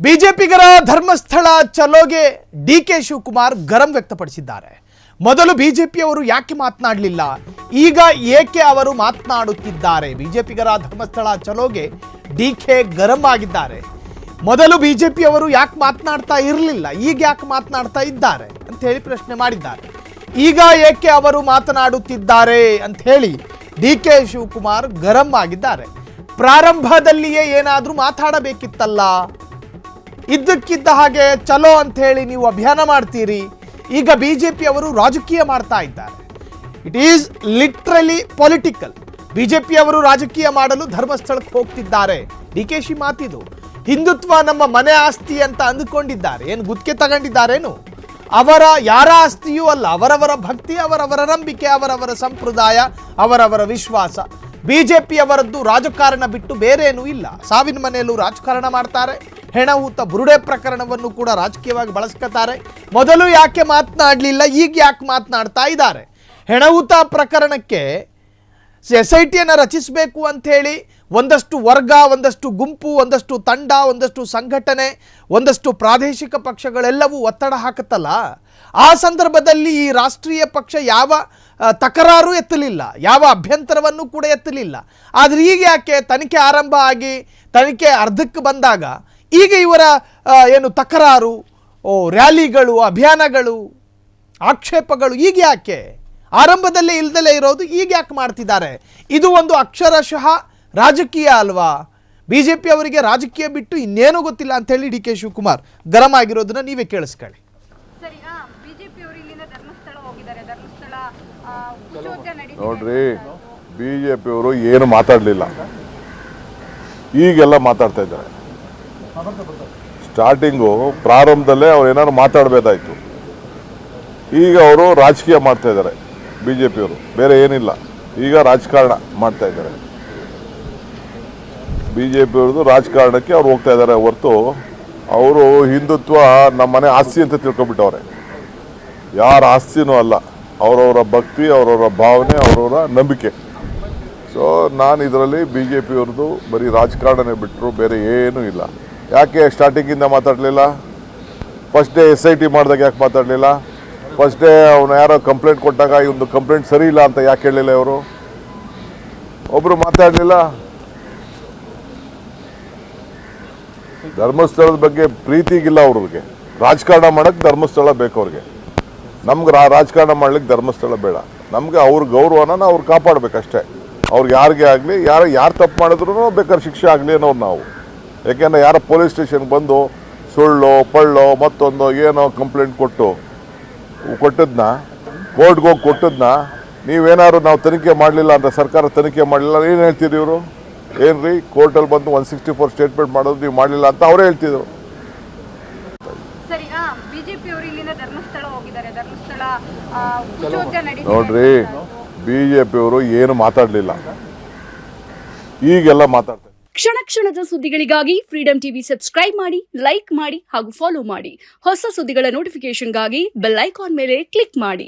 ಬಿಜೆಪಿಗರ Dharmasthala ಚಲೋಗೆ DK Shivakumar ಗರಂ ವ್ಯಕ್ತಪಡಿಸಿದ್ದಾರೆ. ಮೊದಲು ಬಿಜೆಪಿಯವರು ಯಾಕೆ ಮಾತನಾಡಲಿಲ್ಲ, ಈಗ ಏಕೆ ಅವರು ಮಾತನಾಡುತ್ತಿದ್ದಾರೆ? ಬಿಜೆಪಿಗರ ಧರ್ಮಸ್ಥಳ ಚಲೋಗೆ ಡಿಕೆ ಗರಂ ಆಗಿದ್ದಾರೆ. ಮೊದಲು ಬಿಜೆಪಿಯವರು ಯಾಕೆ ಮಾತನಾಡ್ತಾ ಇರಲಿಲ್ಲ, ಈಗ ಯಾಕೆ ಮಾತನಾಡ್ತಾ ಇದ್ದಾರೆ ಅಂತ ಹೇಳಿ ಪ್ರಶ್ನೆ ಮಾಡಿದ್ದಾರೆ. ಈಗ ಏಕೆ ಅವರು ಮಾತನಾಡುತ್ತಿದ್ದಾರೆ ಅಂತ ಹೇಳಿ ಡಿಕೆ ಶಿವಕುಮಾರ್ ಗರಂ ಆಗಿದ್ದಾರೆ. ಪ್ರಾರಂಭದಲ್ಲಿಯೇ ಏನಾದರೂ ಮಾತಾಡಬೇಕಿತ್ತಲ್ಲ, ಇದ್ದಕ್ಕಿದ್ದ ಹಾಗೆ ಚಲೋ ಅಂತ ಹೇಳಿ ನೀವು ಅಭಿಯಾನ ಮಾಡ್ತೀರಿ. ಈಗ ಬಿಜೆಪಿ ಅವರು ರಾಜಕೀಯ ಮಾಡ್ತಾ ಇದ್ದಾರೆ. It is literally political. BJP ಅವರು ರಾಜಕೀಯ ಮಾಡಲು ಧರ್ಮಸ್ಥಳಕ್ಕೆ ಹೋಗ್ತಿದ್ದಾರೆ. ಡಿಕೆಶಿ ಮಾತಿದು. ಹಿಂದುತ್ವ ನಮ್ಮ ಮನೆ ಆಸ್ತಿ ಅಂತ ಅಂದುಕೊಂಡಿದ್ದಾರೆ. ಏನು ಗುತ್ತಿಗೆ ತಗೊಂಡಿದ್ದಾರೇನು? ಅವರ ಯಾರ ಆಸ್ತಿಯೂ ಅಲ್ಲ. ಅವರವರ ಭಕ್ತಿ, ಅವರವರ ನಂಬಿಕೆ, ಅವರವರ ಸಂಪ್ರದಾಯ, ಅವರವರ ವಿಶ್ವಾಸ. ಬಿಜೆಪಿ ಅವರದ್ದು ರಾಜಕಾರಣ ಬಿಟ್ಟು ಬೇರೇನೂ ಇಲ್ಲ. ಸಾವಿನ ಮನೆಯಲ್ಲೂ ರಾಜಕಾರಣ ಮಾಡ್ತಾರೆ. ಹೆಣಹೂತ ಬುರುಡೆ ಪ್ರಕರಣವನ್ನು ಕೂಡ ರಾಜಕೀಯವಾಗಿ ಬಳಸ್ಕೊತಾರೆ. ಮೊದಲು ಯಾಕೆ ಮಾತನಾಡಲಿಲ್ಲ, ಈಗ ಯಾಕೆ ಮಾತನಾಡ್ತಾ ಇದ್ದಾರೆ? ಹೆಣಹೂತ ಪ್ರಕರಣಕ್ಕೆ SIT ರಚಿಸಬೇಕು ಅಂಥೇಳಿ ಒಂದಷ್ಟು ವರ್ಗ, ಒಂದಷ್ಟು ಗುಂಪು, ಒಂದಷ್ಟು ತಂಡ, ಒಂದಷ್ಟು ಸಂಘಟನೆ, ಒಂದಷ್ಟು ಪ್ರಾದೇಶಿಕ ಪಕ್ಷಗಳೆಲ್ಲವೂ ಒತ್ತಡ ಹಾಕುತ್ತಲ್ಲ. ಆ ಸಂದರ್ಭದಲ್ಲಿ ಈ ರಾಷ್ಟ್ರೀಯ ಪಕ್ಷ ಯಾವ ತಕರಾರು ಎತ್ತಲಿಲ್ಲ, ಯಾವ ಅಭ್ಯಂತರವನ್ನು ಕೂಡ ಎತ್ತಲಿಲ್ಲ. ಆದರೆ ಈಗ ಯಾಕೆ ತನಿಖೆ ಆರಂಭ ಆಗಿ ತನಿಖೆ ಅರ್ಧಕ್ಕೆ ಬಂದಾಗ ಈಗ ಇವರ ಏನು ತಕರಾರು, ರ್ಯಾಲಿಗಳು, ಅಭಿಯಾನಗಳು, ಆಕ್ಷೇಪಗಳು ಈಗ ಯಾಕೆ? ಆರಂಭದಲ್ಲೇ ಇಲ್ದಲೇ ಇರೋದು ಈಗ ಯಾಕೆ ಮಾಡ್ತಿದ್ದಾರೆ? ಇದು ಒಂದು ಅಕ್ಷರಶಃ ರಾಜಕೀಯ ಅಲ್ವಾ? ಬಿಜೆಪಿ ಅವರಿಗೆ ರಾಜಕೀಯ ಬಿಟ್ಟು ಇನ್ನೇನು ಗೊತ್ತಿಲ್ಲ ಅಂತ ಹೇಳಿ ಡಿ ಕೆ ಶಿವಕುಮಾರ್ ಗರಂ ಆಗಿರೋದನ್ನ ನೀವೇ ಕೇಳಿಸ್ಕೊಳ್ಳಿ. ನೋಡ್ರಿ, ಬಿಜೆಪಿ ಅವರು ಏನು ಮಾತಾಡಲಿಲ್ಲ, ಈಗೆಲ್ಲ ಮಾತಾಡ್ತಾ ಇದ್ದಾರೆ. ಸ್ಟಾರ್ಟಿಂಗು ಪ್ರಾರಂಭದಲ್ಲೇ ಅವ್ರು ಏನಾದ್ರು ಮಾತಾಡಬೇಕಾಯ್ತು. ಈಗ ಅವರು ರಾಜಕೀಯ ಮಾಡ್ತಾ ಇದ್ದಾರೆ. ಬಿಜೆಪಿಯವರು ಬೇರೆ ಏನಿಲ್ಲ, ಈಗ ರಾಜಕಾರಣ ಮಾಡ್ತಾ ಇದ್ದಾರೆ. ಬಿಜೆಪಿಯವ್ರದ್ದು ರಾಜಕಾರಣಕ್ಕೆ ಅವ್ರು ಹೋಗ್ತಾ ಇದ್ದಾರೆ ಹೊರತು ಅವರು ಹಿಂದುತ್ವ ನಮ್ಮ ಮನೆ ಆಸ್ತಿ ಅಂತ ತಿಳ್ಕೊಬಿಟ್ಟವ್ರೆ. ಯಾರ ಆಸ್ತಿನೂ ಅಲ್ಲ, ಅವರವರ ಭಕ್ತಿ, ಅವರವರ ಭಾವನೆ, ಅವರವರ ನಂಬಿಕೆ. ಸೊ ನಾನು ಇದರಲ್ಲಿ ಬಿಜೆಪಿಯವ್ರದ್ದು ಬರೀ ರಾಜಕಾರಣನೇ ಬಿಟ್ಟರು ಬೇರೆ ಏನೂ ಇಲ್ಲ. ಯಾಕೆ ಸ್ಟಾರ್ಟಿಂಗಿಂದ ಮಾತಾಡಲಿಲ್ಲ? ಫಸ್ಟ್ ಡೇ SIT ಮಾಡಿದಾಗ ಯಾಕೆ ಮಾತಾಡಲಿಲ್ಲ? ಫಸ್ಟ್ ಡೇ ಅವನು ಯಾರೋ ಕಂಪ್ಲೇಂಟ್ ಕೊಟ್ಟಾಗ ಈ ಒಂದು ಕಂಪ್ಲೇಂಟ್ ಸರಿ ಇಲ್ಲ ಅಂತ ಯಾಕೆ ಹೇಳಲಿಲ್ಲ? ಇವರು ಒಬ್ಬರು ಮಾತಾಡಲಿಲ್ಲ. ಧರ್ಮಸ್ಥಳದ ಬಗ್ಗೆ ಪ್ರೀತಿಗಿಲ್ಲ ಅವ್ರಿಗೆ. ರಾಜಕಾರಣ ಮಾಡೋಕ್ಕೆ ಧರ್ಮಸ್ಥಳ ಬೇಕು ಅವ್ರಿಗೆ. ನಮ್ಗೆ ರಾಜಕಾರಣ ಮಾಡ್ಲಿಕ್ಕೆ ಧರ್ಮಸ್ಥಳ ಬೇಡ. ನಮ್ಗೆ ಅವ್ರ ಗೌರವನ ಅವ್ರು ಕಾಪಾಡಬೇಕಷ್ಟೇ. ಅವ್ರಿಗೆ ಯಾರಿಗೆ ಆಗಲಿ, ಯಾರು ತಪ್ಪು ಮಾಡಿದ್ರು ಬೇಕಾದ್ರೆ ಶಿಕ್ಷೆ ಆಗಲಿ ಅನ್ನೋರು ನಾವು. ಯಾಕೆಂದರೆ ಯಾರೋ ಪೊಲೀಸ್ ಸ್ಟೇಷನ್ಗೆ ಬಂದು ಸುಳ್ಳು ಪಳ್ಳೋ ಮತ್ತೊಂದು ಏನೋ ಕಂಪ್ಲೇಂಟ್ ಕೊಟ್ಟದನ್ನ ಕೋರ್ಟ್ಗೆ ಹೋಗಿ ಕೊಟ್ಟದನ್ನ ನೀವೇನಾದ್ರು ನಾವು ತನಿಖೆ ಮಾಡಲಿಲ್ಲ ಅಂತ, ಸರ್ಕಾರ ತನಿಖೆ ಮಾಡಲಿಲ್ಲ, ಏನು ಹೇಳ್ತೀರಿ ಇವರು? ಏನು ರೀ, ಕೋರ್ಟಲ್ಲಿ ಬಂದು 164 ಸ್ಟೇಟ್ಮೆಂಟ್ ಮಾಡೋದು ನೀವು ಮಾಡಲಿಲ್ಲ ಅಂತ ಅವರೇ ಹೇಳ್ತಿದ್ರು. ನೋಡ್ರಿ, ಬಿಜೆಪಿಯವರು ಏನು ಮಾತಾಡಲಿಲ್ಲ, ಈಗೆಲ್ಲ ಮಾತಾಡ್ತಾರೆ. ಕ್ಷಣ ಕ್ಷಣದ ಸುದ್ದಿಗಳಿಗಾಗಿ ಫ್ರೀಡಂ ಟಿವಿ ಸಬ್ಸ್ಕ್ರೈಬ್ ಮಾಡಿ, ಲೈಕ್ ಮಾಡಿ ಹಾಗೂ ಫಾಲೋ ಮಾಡಿ. ಹೊಸ ಸುದ್ದಿಗಳ ನೋಟಿಫಿಕೇಶನ್ಗಾಗಿ ಬೆಲ್ ಐಕಾನ್ ಮೇಲೆ ಕ್ಲಿಕ್ ಮಾಡಿ.